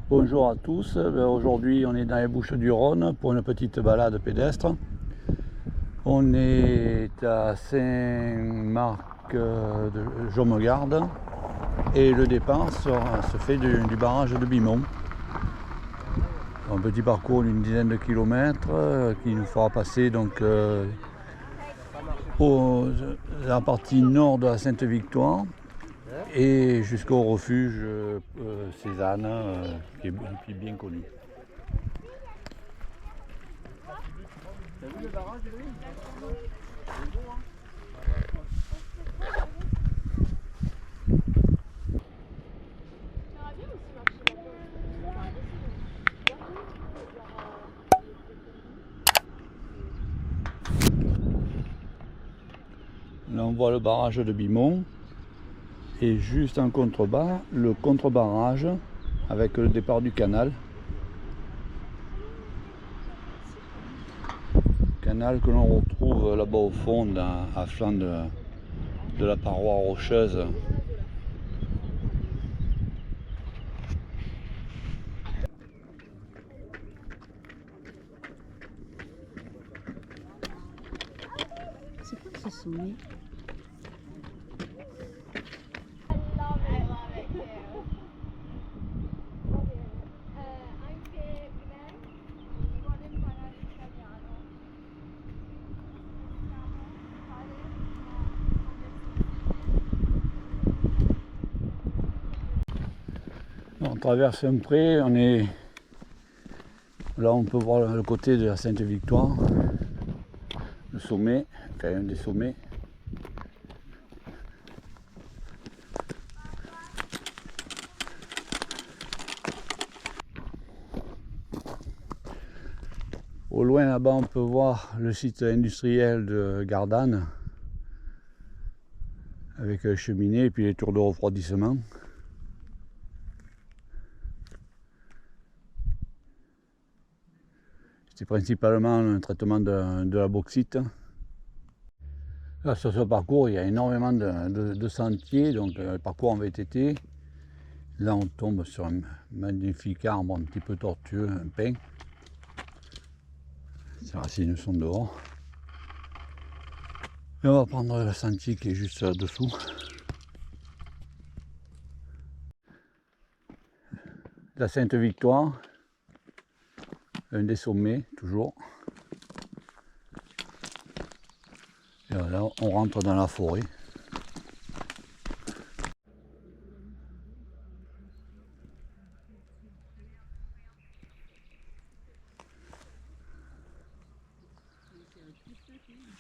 Bonjour à tous, aujourd'hui on est dans les Bouches-du-Rhône pour une petite balade pédestre. On est à Saint-Marc de Jaumegarde et le départ se fait du barrage de Bimont. Un petit parcours d'une dizaine de kilomètres qui nous fera passer donc la partie nord de la Sainte-Victoire et jusqu'au refuge Cézanne qui est bien connu. T'as vu le barrage lui ? Là on voit le barrage de Bimont et juste en contrebas le contre-barrage avec le départ du canal. Canal que l'on retrouve là-bas au fond à flanc de la paroi rocheuse. C'est quoi ce sommet? On traverse un pré, là on peut voir le côté de la Sainte-Victoire, le sommet, enfin un des sommets. Au loin là-bas on peut voir le site industriel de Gardanne avec la cheminée et puis les tours de refroidissement. C'est principalement un traitement de la bauxite. Là sur ce parcours il y a énormément de sentiers, donc le parcours en VTT. Là on tombe sur un magnifique arbre un petit peu tortueux, un pin. Ses racines sont dehors. Et on va prendre le sentier qui est juste là-dessous. La Sainte-Victoire, un des sommets toujours. Et là on rentre dans la forêt.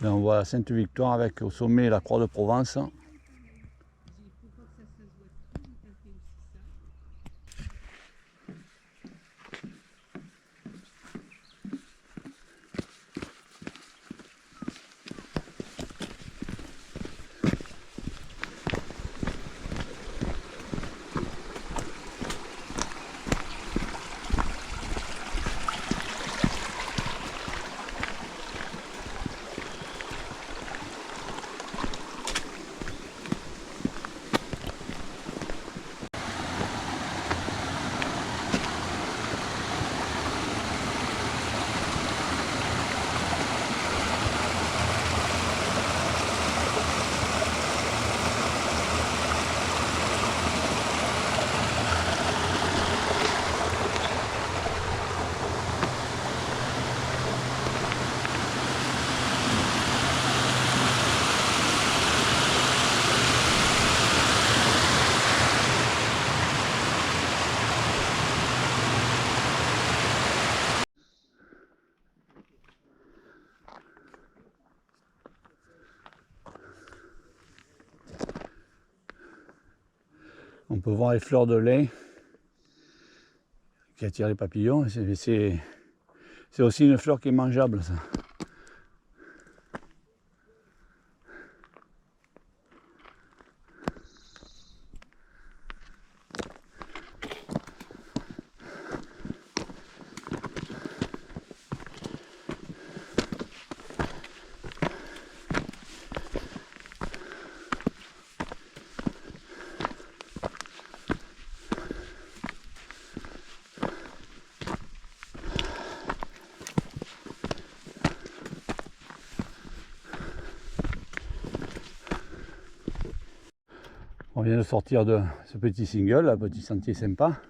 Là on voit la Sainte-Victoire avec au sommet la Croix de Provence. On peut voir les fleurs de lin qui attirent les papillons. C'est aussi une fleur qui est mangeable, ça. On vient de sortir de ce petit single, un petit sentier sympa.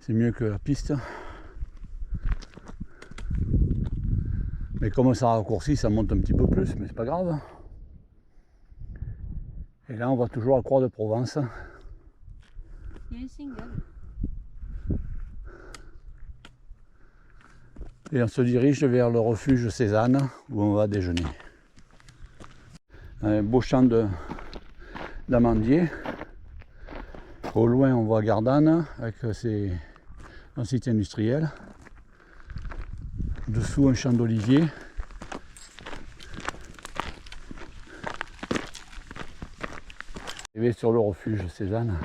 C'est mieux que la piste. Mais comme ça raccourcit, ça monte un petit peu plus, mais c'est pas grave. Et là, on voit toujours la Croix de Provence. Il y a un single. Et on se dirige vers le refuge Cézanne, où on va déjeuner. Un beau champ d'amandiers. Au loin, on voit Gardanne, avec un site industriel. Dessous, un champ d'oliviers. Arrivé sur le refuge Cézanne.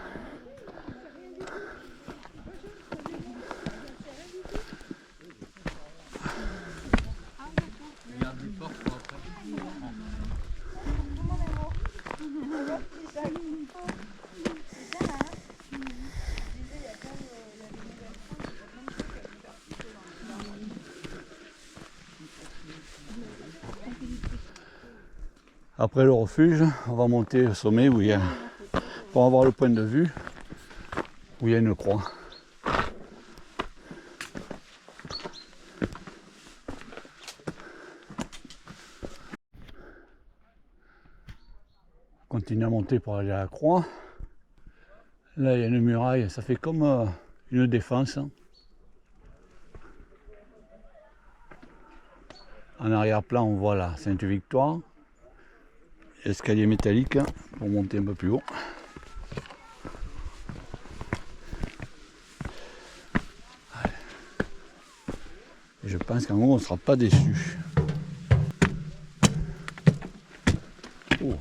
Après le refuge, on va monter au sommet où il y a, pour avoir le point de vue, où il y a une croix. On continue à monter pour aller à la croix. Là, il y a une muraille, ça fait comme une défense. En arrière-plan, on voit la Sainte-Victoire. Escalier métallique pour monter un peu plus haut. Et je pense qu'en haut, on ne sera pas déçu. Oh.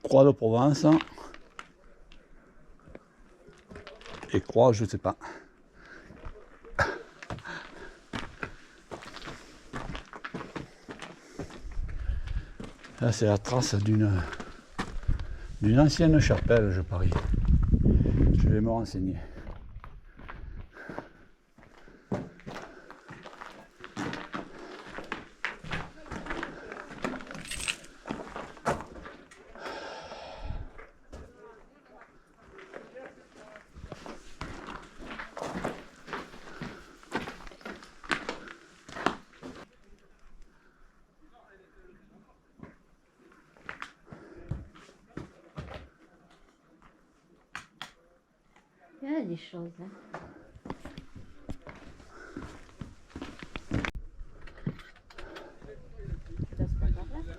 Croix de Provence. Et croix, je ne sais pas. Là, c'est la trace d'une ancienne chapelle, je parie. Je vais me renseigner. Il y a des choses. Hein. Ça passe pas par là.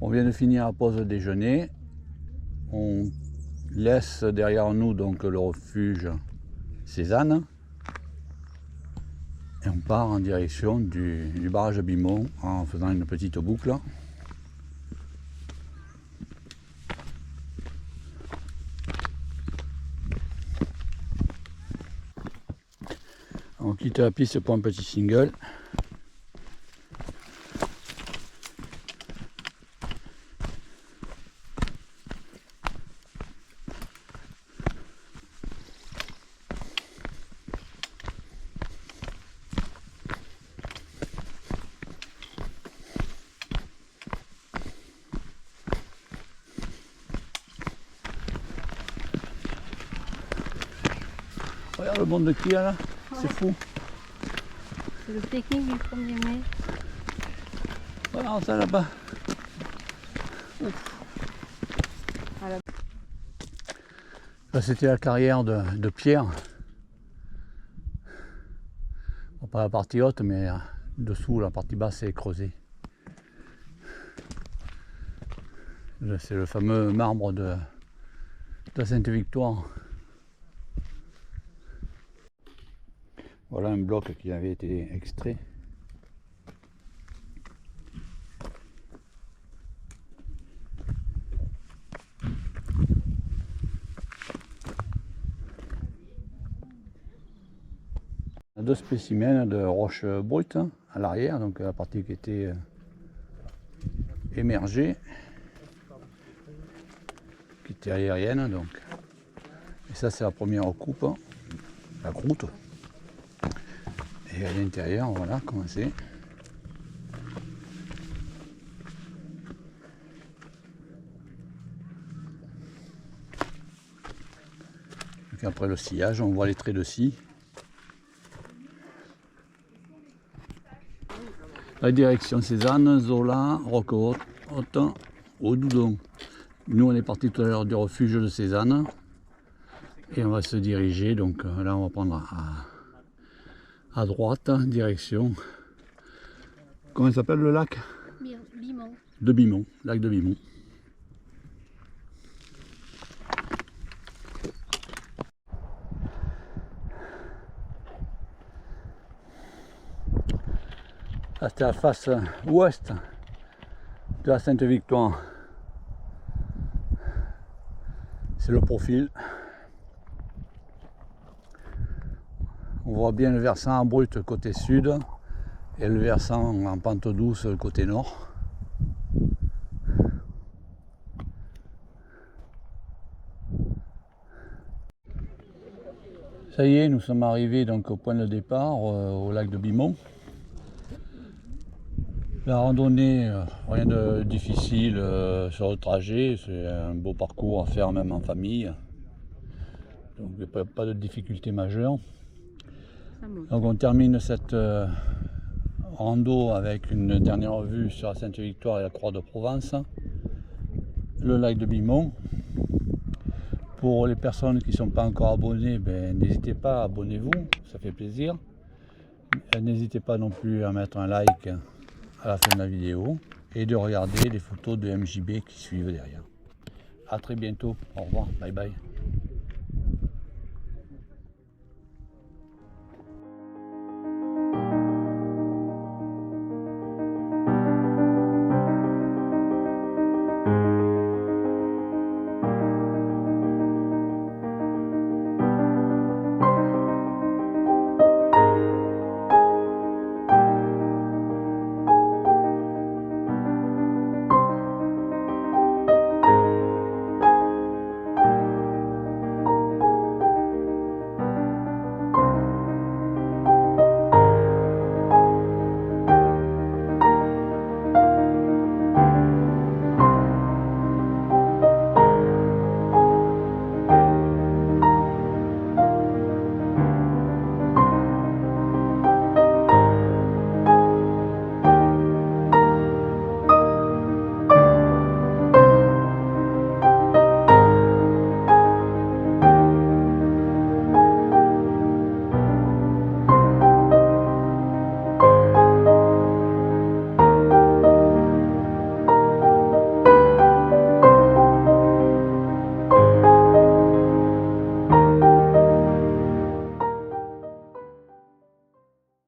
On vient de finir la pause déjeuner. On laisse derrière nous donc le refuge Cézanne. Et on part en direction du barrage Bimont en faisant une petite boucle. On quitte la piste pour un petit single. Regarde le monde qu'il y a là, c'est fou. C'est le pique-nique du 1er mai. Regarde ça là-bas. Ça c'était la carrière de pierre. Bon, pas la partie haute, mais dessous, la partie basse est creusée. C'est le fameux marbre de la Sainte-Victoire. Voilà un bloc qui avait été extrait. deux spécimens de roches brutes à l'arrière, donc la partie qui était émergée, qui était aérienne. Donc. Et ça c'est la première coupe, la croûte. Et à l'intérieur, voilà comment c'est. Donc après le sillage, on voit les traits de scie. La direction Cézanne, Zola, Roquehaute, Odoudon. Nous on est parti tout à l'heure du refuge de Cézanne. Et on va se diriger, donc là on va prendre à droite, direction. Comment il s'appelle le lac? Bimont. De Bimont, lac de Bimont. Là c'était la face ouest de la Sainte-Victoire. C'est le profil. On voit bien le versant en brut côté sud et le versant en pente douce côté nord. Ça y est, nous sommes arrivés donc au point de départ, au lac de Bimont. La randonnée, rien de difficile sur le trajet, c'est un beau parcours à faire même en famille. Donc pas de difficulté majeure. Donc on termine cette rando avec une dernière vue sur la Sainte-Victoire et la Croix de Provence, le lac de Bimont. Pour les personnes qui ne sont pas encore abonnées, n'hésitez pas, abonnez-vous, ça fait plaisir. N'hésitez pas non plus à mettre un like à la fin de la vidéo et de regarder les photos de MJB qui suivent derrière. A très bientôt, au revoir, bye bye.